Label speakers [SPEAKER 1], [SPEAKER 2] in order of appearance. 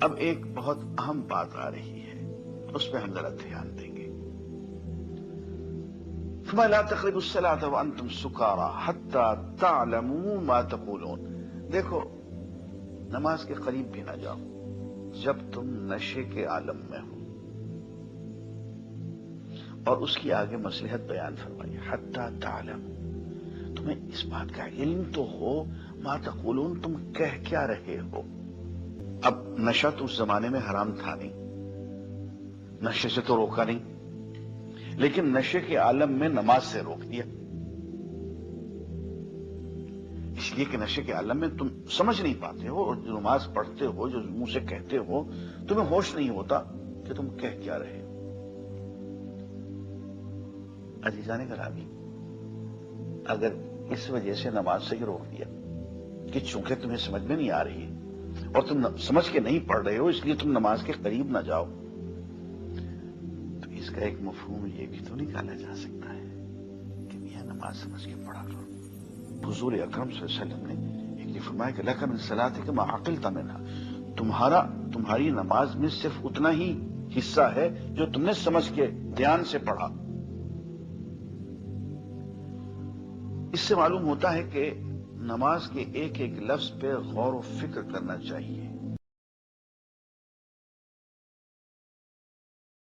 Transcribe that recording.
[SPEAKER 1] اب ایک بہت اہم بات آ رہی ہے، اس پہ ہم ذرا دھیان دیں گے۔ فَمَا لَا تَقْرَبُوا الصَّلَاةَ وَأَنْتُمْ سُكَارَىٰ حَتَّىٰ تَعْلَمُوا مَا تَقُولُونَ۔ دیکھو، نماز کے قریب بھی نہ جاؤ جب تم نشے کے عالم میں ہو، اور اس کی آگے مصلحت بیان فرمائی، حَتَّىٰ تَعْلَمُوا، تمہیں اس بات کا علم تو ہو، ما تقولون، تم کہہ کیا رہے ہو۔ اب نشہ تو اس زمانے میں حرام تھا نہیں، نشے سے تو روکا نہیں، لیکن نشے کے عالم میں نماز سے روک دیا، اس لیے کہ نشے کے عالم میں تم سمجھ نہیں پاتے ہو، اور جو نماز پڑھتے ہو، جو منہ سے کہتے ہو، تمہیں ہوش نہیں ہوتا کہ تم کہہ کیا رہے ہو۔ عزیزان گرامی، اگر اس وجہ سے نماز سے ہی روک دیا کہ چونکہ تمہیں سمجھ میں نہیں آ رہی ہے اور تم سمجھ کے نہیں پڑھ رہے ہو، اس لیے تم نماز کے قریب نہ جاؤ، تو اس کا ایک مفہوم یہ بھی تو نکالا جا سکتا ہے کہ میاں نماز سمجھ کے پڑھا کرو۔ حضور اکرم صلی اللہ علیہ وسلم نے ایک فرمایا کہ لَكَ مِن صَلَاتِكَ مَا عَقِلْتَ مِنْهَا، تمہاری نماز میں صرف اتنا ہی حصہ ہے جو تم نے سمجھ کے دھیان سے پڑھا۔ اس سے معلوم ہوتا ہے کہ نماز کے ایک ایک لفظ پہ غور و فکر کرنا چاہیے۔